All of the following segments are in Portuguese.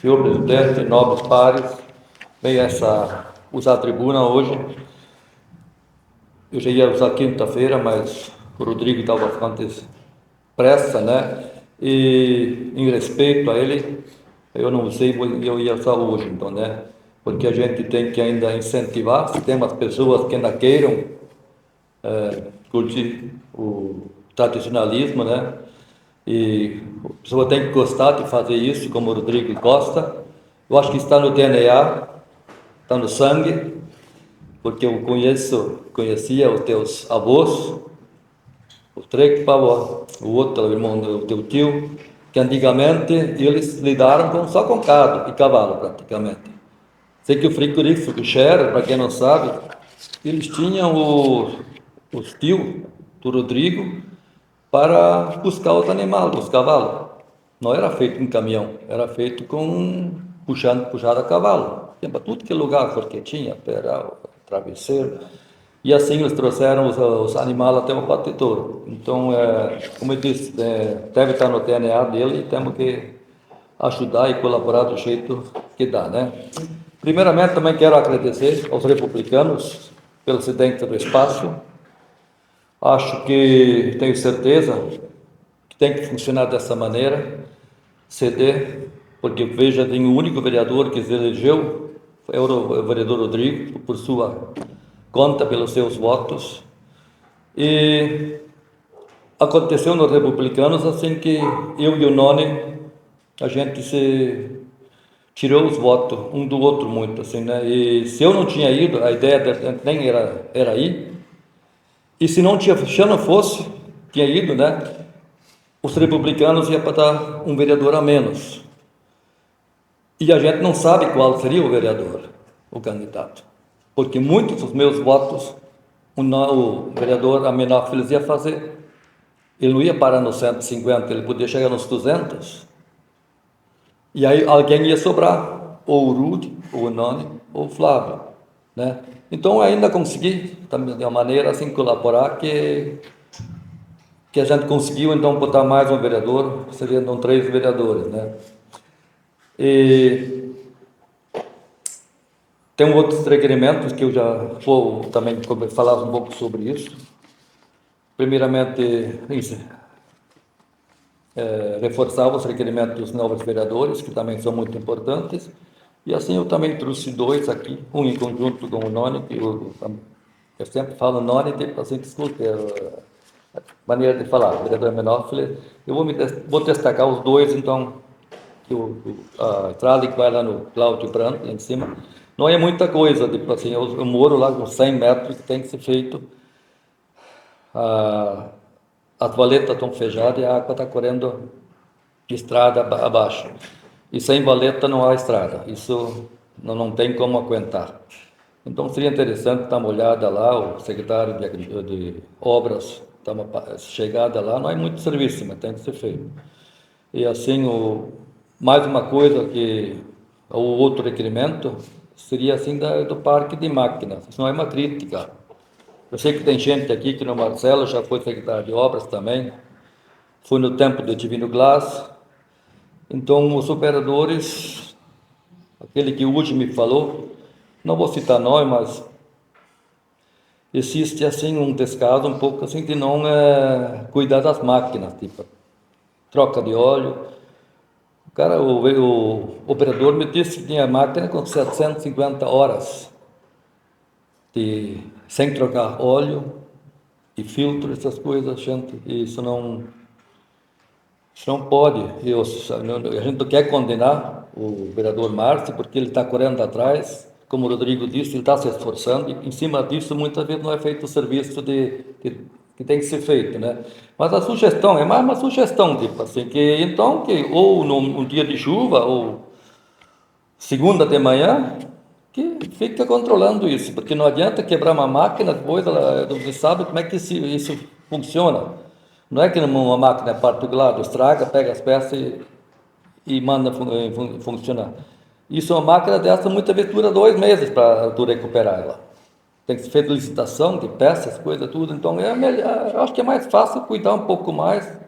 Senhor presidente, nobres pares, bem, usar a tribuna hoje. Eu já ia usar quinta-feira, mas o Rodrigo estava bastante pressa, né? E em respeito a ele, eu não usei, eu ia usar hoje, então, né? Porque a gente tem que ainda incentivar, se tem umas pessoas que ainda queiram curtir o tradicionalismo, né? E a pessoa tem que gostar de fazer isso, como o Rodrigo gosta. Eu acho que está no DNA, está no sangue, porque eu conhecia os teus avós, o Trecpa, o outro, o irmão do teu tio, que antigamente eles lidaram só com gado e cavalo, praticamente. Sei que o frigorífico Scherer, para quem não sabe, eles tinham os tios do Rodrigo para buscar os animais, os cavalos. Não era feito em caminhão, era feito puxado a cavalo. Tinha para tudo que é lugar, porque tinha peral, travesseiro. E assim eles trouxeram os animais até o batedouro. Então, como eu disse, deve estar no DNA dele e temos que ajudar e colaborar do jeito que dá, né? Primeiramente, também quero agradecer aos republicanos pelo acidente do espaço. Acho que, tenho certeza, que tem que funcionar dessa maneira, ceder, porque veja, tem o único vereador que se elegeu, é o vereador Rodrigo, por sua conta, pelos seus votos, e aconteceu nos republicanos assim que eu e o Noni, a gente se tirou os votos um do outro muito, assim, né? E se eu não tinha ido, a ideia nem era ir, e se eu não fosse, tinha ido, né? Os republicanos iam para dar um vereador a menos. E a gente não sabe qual seria o vereador, o candidato. Porque muitos dos meus votos, o vereador Amenófilis ia fazer. Ele não ia parar nos 150, ele podia chegar nos 200. E aí alguém ia sobrar, ou o Rudy, ou o Noni, ou o Flávio, né? Então ainda consegui, também de uma maneira assim, colaborar que a gente conseguiu então botar mais um vereador, seriam então 3 vereadores, né? E tem outros requerimentos que eu já vou também falar um pouco sobre isso. Primeiramente, reforçar os requerimentos dos novos vereadores, que também são muito importantes. E assim eu também trouxe 2 aqui, um em conjunto com o Noni, que eu sempre falo Noni, tipo assim, desculpe, a maneira de falar, vereador Menófilo. Eu vou destacar os 2, então, a estrada que vai lá no Cláudio Branco, lá em cima, não é muita coisa, tipo assim, eu moro lá com 100 metros que tem que ser feito, as valetas estão fechadas e a água está correndo estrada abaixo. E sem valeta não há estrada, isso não tem como aguentar. Então seria interessante dar uma olhada lá, o secretário de obras, dar uma chegada lá, não é muito serviço, mas tem que ser feito. E assim, mais uma coisa que o outro requerimento seria assim do parque de máquinas. Isso não é uma crítica. Eu sei que tem gente aqui que no Marcelo já foi secretário de obras também, foi no tempo do Divino Glass. Então os operadores, aquele que hoje me falou, não vou citar nome, mas existe assim um descaso um pouco assim de não cuidar das máquinas, tipo troca de óleo. Cara, o operador me disse que tinha máquina com 750 horas sem trocar óleo e filtro, essas coisas, gente. Isso não pode. A gente não quer condenar o vereador Márcio, porque ele está correndo atrás. Como o Rodrigo disse, ele está se esforçando, e em cima disso, muitas vezes não é feito o serviço que tem que ser feito, né? Mas a sugestão, é mais uma sugestão, tipo assim, que ou num dia de chuva, ou segunda de manhã, que fica controlando isso, porque não adianta quebrar uma máquina, depois ela não sabe como é que isso funciona. Não é que uma máquina particular estraga, pega as peças e manda funcionar. Isso é uma máquina dessa, muitas vezes dura 2 meses para tu recuperar ela. Tem que ser feita licitação de peças, coisa, tudo. Então, eu acho que é mais fácil cuidar um pouco mais,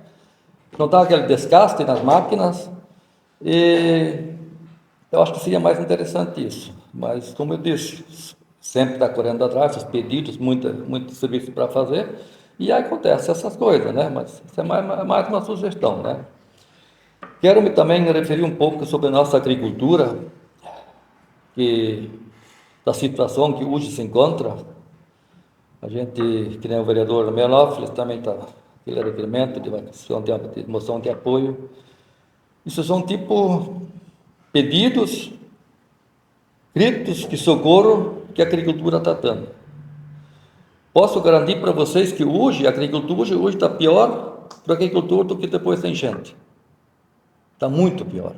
não dar aquele desgaste nas máquinas. E Eu acho que seria mais interessante isso, mas como eu disse, sempre está correndo atrás, os pedidos, muito serviço para fazer, e aí acontece essas coisas, né? Mas isso é mais uma sugestão, né? Quero me também referir um pouco sobre a nossa agricultura, que da situação que hoje se encontra. A gente, que nem o vereador Menófilis, também está aquele requerimento de moção de apoio. Isso são tipo pedidos, gritos de socorro que a agricultura está dando. Posso garantir para vocês que hoje a agricultura está pior para o agricultor do que depois da enchente. Está muito pior.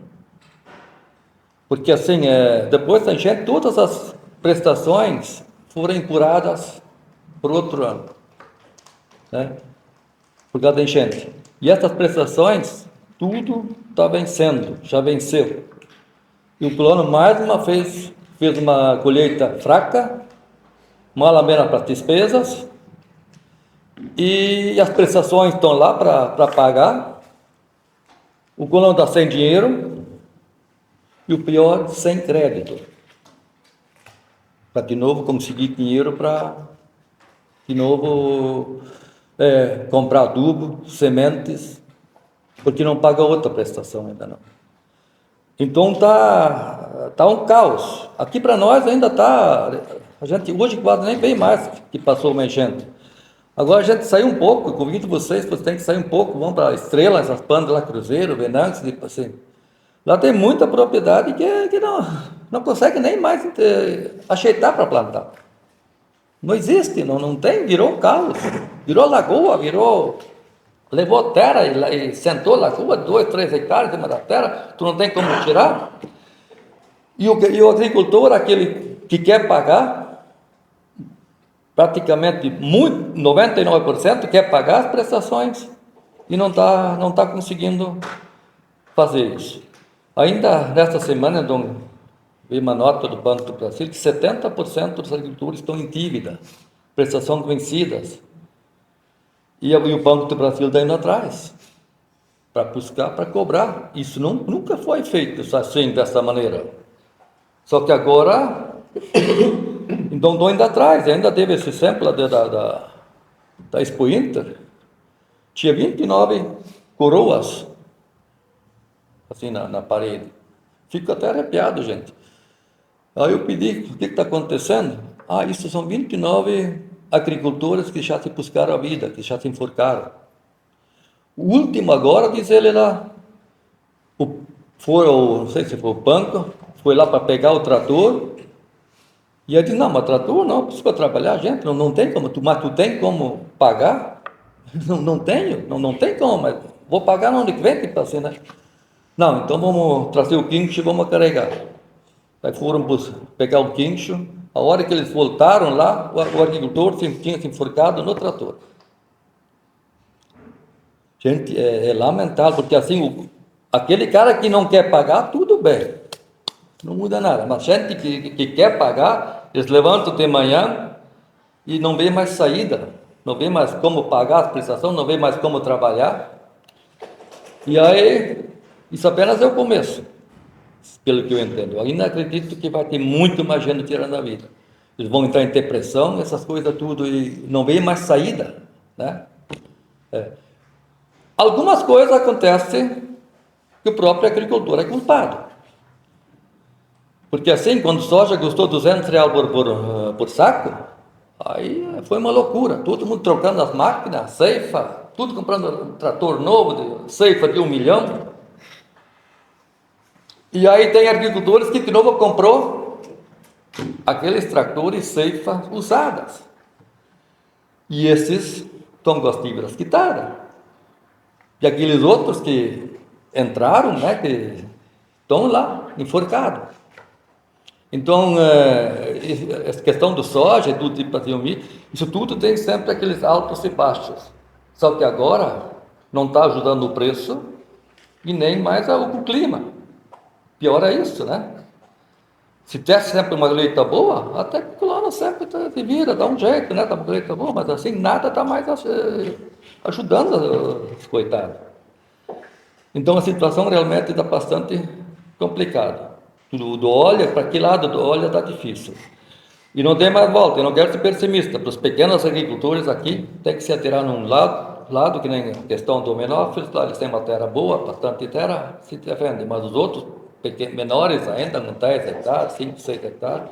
Porque assim, depois da enchente, todas as prestações foram encuradas por outro ano, né? Por causa da enchente. E essas prestações, tudo está vencendo, já venceu. E o plano, mais uma vez, fez uma colheita fraca, malamente para as despesas, e as prestações estão lá para pagar. O colono está sem dinheiro, e o pior, sem crédito. Para de novo conseguir dinheiro para de novo comprar adubo, sementes, porque não paga outra prestação ainda não. Então tá um caos. Aqui para nós ainda tá, a gente hoje quase nem vem mais que passou uma enchente. Agora a gente saiu um pouco, eu convido vocês têm que sair um pouco, vão para Estrela, essas bandas lá, Cruzeiro, Venâncio, assim. Lá tem muita propriedade que não consegue nem mais ajeitar para plantar. Não existe, não tem, virou um caos, virou lagoa, levou terra e sentou lagoa, 2, 3 hectares de cima da terra, tu não tem como tirar. E o agricultor, aquele que quer pagar, praticamente 99% quer pagar as prestações e não tá conseguindo fazer isso. Ainda nesta semana, vi uma nota do Banco do Brasil que 70% dos agricultores estão em dívida, prestações vencidas. E o Banco do Brasil está indo atrás para buscar, para cobrar. Isso nunca foi feito assim, dessa maneira. Só que agora, então estão indo atrás. Ainda teve esse exemplo da Expo Inter, tinha 29 coroas assim na parede. Fico até arrepiado, gente. Aí eu pedi, o que está acontecendo? Isso são 29 agricultores que já se buscaram a vida, que já se enforcaram. O último agora, diz ele lá, não sei se foi o banco, foi lá para pegar o trator, e ele disse, não, mas trator não, precisa trabalhar, gente, não tem como, mas tu tem como pagar? Não tenho, não tem como, mas vou pagar no ano que vem, tipo assim, né? Não, então vamos trazer o guincho e vamos carregar. Aí foram pegar o guincho, a hora que eles voltaram lá, o agricultor tinha se enforcado no trator. Gente, é lamentável, porque assim, aquele cara que não quer pagar, tudo bem, não muda nada. Mas gente que quer pagar, eles levantam de manhã e não vê mais saída, não vê mais como pagar as prestações, não vê mais como trabalhar. E aí, isso apenas é o começo, pelo que eu entendo. Eu ainda acredito que vai ter muito mais gente tirando a vida. Eles vão entrar em depressão, essas coisas tudo, e não vê mais saída, né? Algumas coisas acontecem que o próprio agricultor é culpado. Porque assim, quando soja custou R$ 200 por saco, aí foi uma loucura. Todo mundo trocando as máquinas, ceifa, tudo comprando um trator novo, ceifa de 1 milhão. E aí tem agricultores que de novo comprou aqueles tratores ceifa usadas. E esses estão com as fibras quitadas. E aqueles outros que entraram, né, que estão lá, enforcados. Então, essa questão do soja, tudo de milho, isso tudo tem sempre aqueles altos e baixos. Só que agora não está ajudando o preço e nem mais o clima. Pior é isso, né? Se tivesse sempre uma colheita boa, até que o colono sempre se vira, dá um jeito, né? Tá uma colheita boa, mas assim, nada está mais ajudando os coitados. Então a situação realmente está bastante complicada. do óleo, para que lado do óleo está difícil. E não tem mais volta, eu não quero ser pessimista. Para os pequenos agricultores aqui, tem que se atirar num lado que nem a questão do Menófilos, lá eles têm uma terra boa, bastante terra, se defende, mas os outros menores ainda, com 10 hectares, 5, 6 hectares.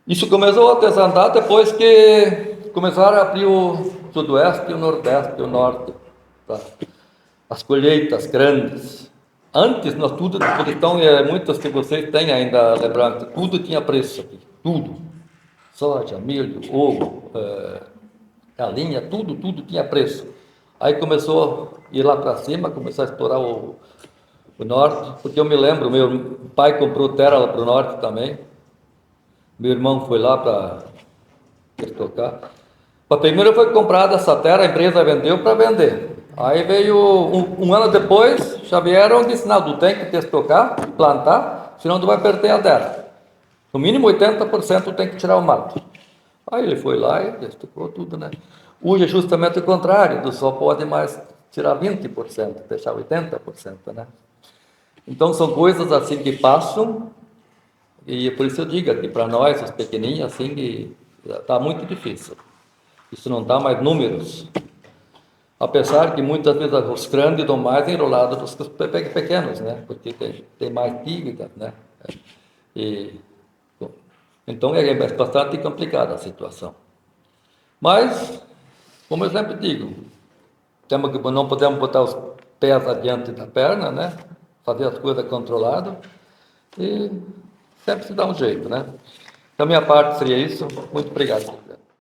Isso começou a desandar depois que começaram a abrir o sudoeste, o nordeste e o norte. Tá? As colheitas grandes. Antes, nós tudo, então, muitas que vocês têm ainda, lembrando, tudo tinha preço aqui, tudo. Soja, milho, ovo, galinha, tudo tinha preço. Aí começou a ir lá para cima, começou a explorar o norte, porque eu me lembro, meu pai comprou terra lá para o norte também, meu irmão foi lá para tocar. Primeiro foi comprada essa terra, a empresa vendeu para vender. Aí veio, um ano depois, já vieram e disse, não, tu tem que destocar, plantar, senão tu vai perder a terra. No mínimo 80% tem que tirar o mato. Aí ele foi lá e destocou tudo, né? Hoje é justamente o contrário, tu só pode mais tirar 20%, deixar 80%, né? Então são coisas assim que passam, e por isso eu digo aqui para nós, os pequenininhos, assim, está muito difícil. Isso não dá mais números. Apesar que muitas vezes os grandes dão mais enrolados do que os pequenos, né? Porque tem mais dívidas, né? Então é bastante complicada a situação. Mas, como eu sempre digo, não podemos botar os pés adiante da perna, né? Fazer as coisas controladas e sempre se dá um jeito, né? Da minha parte seria isso. Muito obrigado.